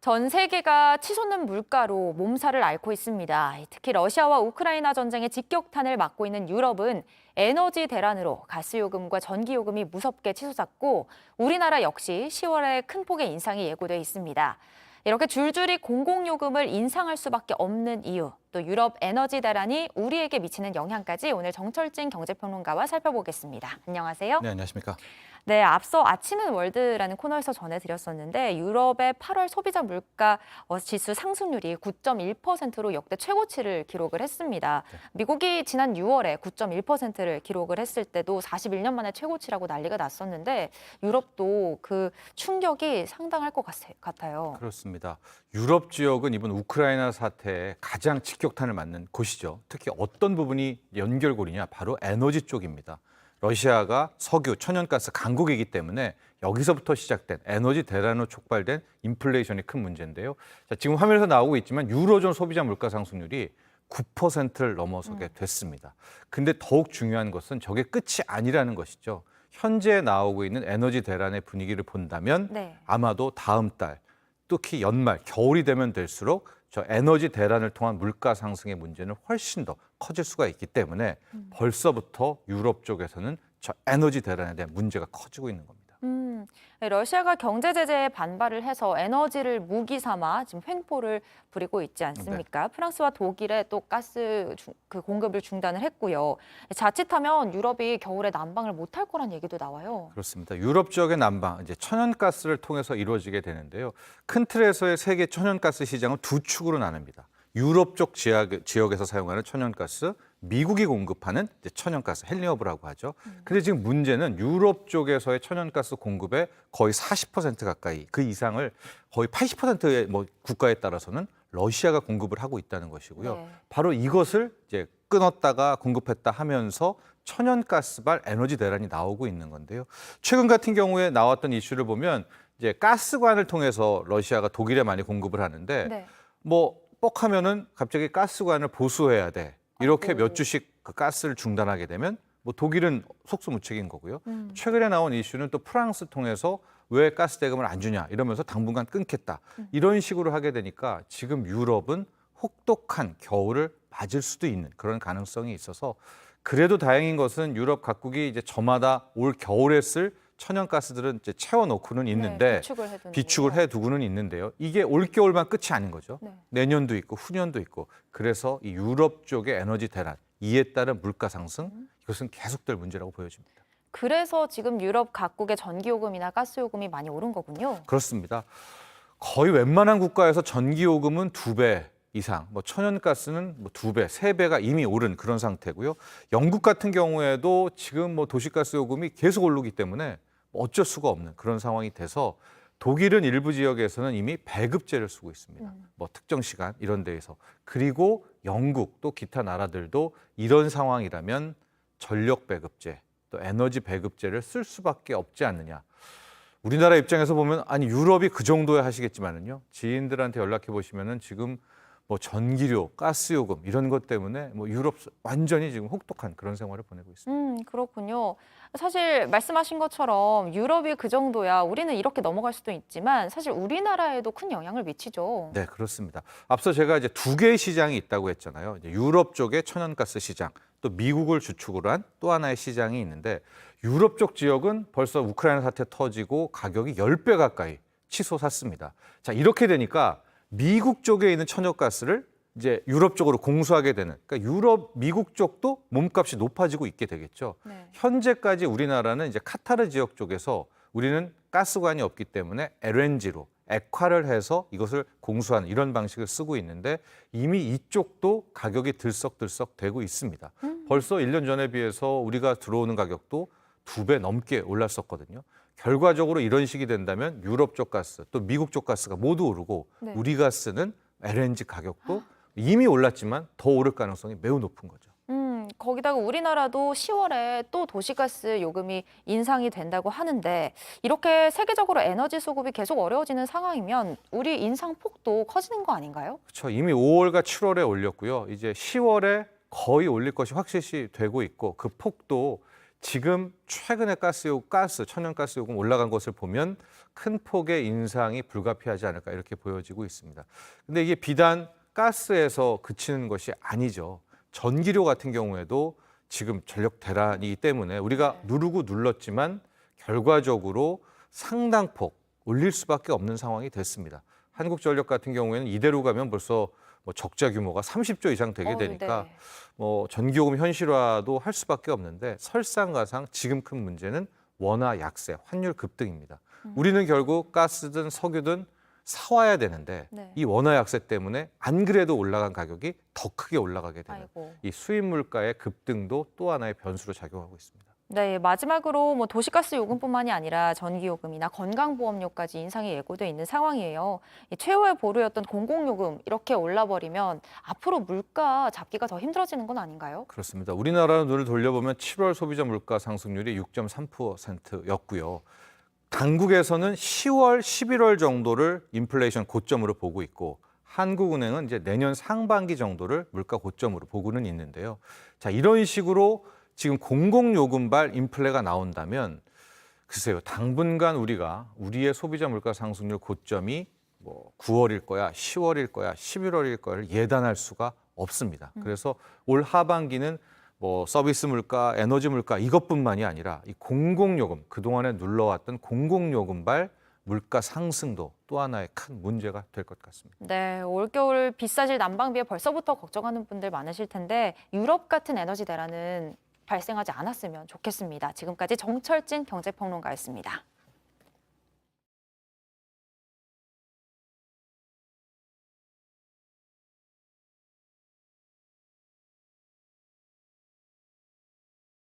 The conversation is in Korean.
전 세계가 치솟는 물가로 몸살을 앓고 있습니다. 특히 러시아와 우크라이나 전쟁의 직격탄을 맞고 있는 유럽은 에너지 대란으로 가스요금과 전기요금이 무섭게 치솟았고 우리나라 역시 10월에 큰 폭의 인상이 예고돼 있습니다. 이렇게 줄줄이 공공요금을 인상할 수밖에 없는 이유, 또 유럽 에너지 대란이 우리에게 미치는 영향까지 오늘 정철진 경제평론가와 살펴보겠습니다. 안녕하세요. 네, 안녕하십니까. 네, 앞서 아치는 월드라는 코너에서 전해드렸었는데 유럽의 8월 소비자 물가 지수 상승률이 9.1%로 역대 최고치를 기록을 했습니다. 미국이 지난 6월에 9.1%를 기록을 했을 때도 41년 만에 최고치라고 난리가 났었는데 유럽도 그 충격이 상당할 것 같아요. 그렇습니다. 유럽 지역은 이번 우크라이나 사태에 가장 직격탄을 맞는 곳이죠. 특히 어떤 부분이 연결고리냐, 바로 에너지 쪽입니다. 러시아가 석유, 천연가스 강국이기 때문에 여기서부터 시작된 에너지 대란으로 촉발된 인플레이션이 큰 문제인데요. 자, 지금 화면에서 나오고 있지만 유로존 소비자 물가 상승률이 9%를 넘어서게 됐습니다. 근데 더욱 중요한 것은 저게 끝이 아니라는 것이죠. 현재 나오고 있는 에너지 대란의 분위기를 본다면 아마도 다음 달, 특히 연말, 겨울이 되면 될수록 저 에너지 대란을 통한 물가 상승의 문제는 훨씬 더 커질 수가 있기 때문에 벌써부터 유럽 쪽에서는 저 에너지 대란에 대한 문제가 커지고 있는 겁니다. 러시아가 경제 제재에 반발을 해서 에너지를 무기 삼아 지금 횡포를 부리고 있지 않습니까? 네. 프랑스와 독일에 또 가스 그 공급을 중단을 했고요. 자칫하면 유럽이 겨울에 난방을 못할 거란 얘기도 나와요. 그렇습니다. 유럽 지역의 난방, 이제 천연가스를 통해서 이루어지게 되는데요. 큰 틀에서의 세계 천연가스 시장은 두 축으로 나눕니다. 유럽 쪽 지역에서 사용하는 천연가스, 미국이 공급하는 이제 천연가스, 헬리허브라고 하죠. 근데 지금 문제는 유럽 쪽에서의 천연가스 공급의 거의 40% 가까이, 그 이상을 거의 80%의 뭐 국가에 따라서는 러시아가 공급을 하고 있다는 것이고요. 네. 바로 이것을 이제 끊었다가 공급했다 하면서 천연가스발 에너지 대란이 나오고 있는 건데요. 최근 같은 경우에 나왔던 이슈를 보면 이제 가스관을 통해서 러시아가 독일에 많이 공급을 하는데 뭐 뻑하면은 갑자기 가스관을 보수해야 돼. 이렇게 몇 주씩 그 가스를 중단하게 되면 뭐 독일은 속수무책인 거고요. 최근에 나온 이슈는 또 프랑스 통해서 왜 가스 대금을 안 주냐 이러면서 당분간 끊겠다. 이런 식으로 하게 되니까 지금 유럽은 혹독한 겨울을 맞을 수도 있는 그런 가능성이 있어서 그래도 다행인 것은 유럽 각국이 이제 저마다 올 겨울에 쓸 천연가스들은 이제 채워놓고는 있는데 비축을 해두고는 있는데요. 이게 올겨울만 끝이 아닌 거죠. 내년도 있고 후년도 있고 그래서 이 유럽 쪽의 에너지 대란 이에 따른 물가 상승 이것은 계속될 문제라고 보여집니다. 그래서 지금 유럽 각국의 전기요금이나 가스요금이 많이 오른 거군요. 그렇습니다. 거의 웬만한 국가에서 전기요금은 2배 이상, 뭐 천연가스는 뭐 2배, 3배가 이미 오른 그런 상태고요. 영국 같은 경우에도 지금 뭐 도시가스 요금이 계속 오르기 때문에 어쩔 수가 없는 그런 상황이 돼서 독일은 일부 지역에서는 이미 배급제를 쓰고 있습니다. 뭐 특정 시간 이런 데에서. 그리고 영국 또 기타 나라들도 이런 상황이라면 전력 배급제, 또 에너지 배급제를 쓸 수밖에 없지 않느냐. 우리나라 입장에서 보면 아니 유럽이 그 정도야 하시겠지만은요. 지인들한테 연락해 보시면은 지금 뭐 전기료, 가스요금 이런 것 때문에 뭐 유럽 완전히 지금 혹독한 그런 생활을 보내고 있습니다. 그렇군요. 사실 말씀하신 것처럼 유럽이 그 정도야 우리는 이렇게 넘어갈 수도 있지만 사실 우리나라에도 큰 영향을 미치죠. 네, 그렇습니다. 앞서 제가 이제 2개의 시장이 있다고 했잖아요. 이제 유럽 쪽의 천연가스 시장, 또 미국을 주축으로 한 또 하나의 시장이 있는데 유럽 쪽 지역은 벌써 우크라이나 사태 터지고 가격이 10배 가까이 치솟았습니다. 자, 이렇게 되니까 미국 쪽에 있는 천연가스를 이제 유럽 쪽으로 공수하게 되는, 그러니까 유럽, 미국 쪽도 몸값이 높아지고 있게 되겠죠. 현재까지 우리나라는 이제 카타르 지역 쪽에서 우리는 가스관이 없기 때문에 LNG로 액화를 해서 이것을 공수하는 이런 방식을 쓰고 있는데 이미 이쪽도 가격이 들썩들썩 되고 있습니다. 벌써 1년 전에 비해서 우리가 들어오는 가격도 2배 넘게 올랐었거든요. 결과적으로 이런 식이 된다면 유럽 쪽 가스, 또 미국 쪽 가스가 모두 오르고 우리 가스는 LNG 가격도 이미 올랐지만 더 오를 가능성이 매우 높은 거죠. 거기다가 우리나라도 10월에 또 도시가스 요금이 인상이 된다고 하는데 이렇게 세계적으로 에너지 수급이 계속 어려워지는 상황이면 우리 인상 폭도 커지는 거 아닌가요? 그렇죠. 이미 5월과 7월에 올렸고요. 이제 10월에 거의 올릴 것이 확실시 되고 있고 그 폭도 지금 최근에 천연가스 요금 올라간 것을 보면 큰 폭의 인상이 불가피하지 않을까 이렇게 보여지고 있습니다. 근데 이게 비단 가스에서 그치는 것이 아니죠. 전기료 같은 경우에도 지금 전력 대란이기 때문에 우리가 누르고 눌렀지만 결과적으로 상당폭 올릴 수밖에 없는 상황이 됐습니다. 한국전력 같은 경우에는 이대로 가면 벌써 적자 규모가 30조 이상 되게 되니까 네. 전기요금 현실화도 할 수밖에 없는데 설상가상 지금 큰 문제는 원화 약세, 환율 급등입니다. 우리는 결국 가스든 석유든 사와야 되는데 네. 이 원화 약세 때문에 안 그래도 올라간 가격이 더 크게 올라가게 되는 아이고. 이 수입 물가의 급등도 또 하나의 변수로 작용하고 있습니다. 네, 마지막으로 도시가스 요금뿐만이 아니라 전기요금이나 건강보험료까지 인상이 예고돼 있는 상황이에요. 이 최후의 보루였던 공공요금 이렇게 올라버리면 앞으로 물가 잡기가 더 힘들어지는 건 아닌가요? 그렇습니다. 우리나라 눈을 돌려보면 7월 소비자 물가 상승률이 6.3%였고요. 당국에서는 10월, 11월 정도를 인플레이션 고점으로 보고 있고 한국은행은 이제 내년 상반기 정도를 물가 고점으로 보고는 있는데요. 자, 이런 식으로 지금 공공요금발 인플레가 나온다면 글쎄요, 당분간 우리의 소비자 물가 상승률 고점이 9월일 거야, 10월일 거야, 11월일 거를 예단할 수가 없습니다. 그래서 올 하반기는 서비스 물가, 에너지 물가 이것뿐만이 아니라 이 공공요금, 그동안에 눌러왔던 공공요금발 물가 상승도 또 하나의 큰 문제가 될 것 같습니다. 네, 올겨울 비싸질 난방비에 벌써부터 걱정하는 분들 많으실 텐데 유럽 같은 에너지 대란은 발생하지 않았으면 좋겠습니다. 지금까지 정철진 경제평론가였습니다.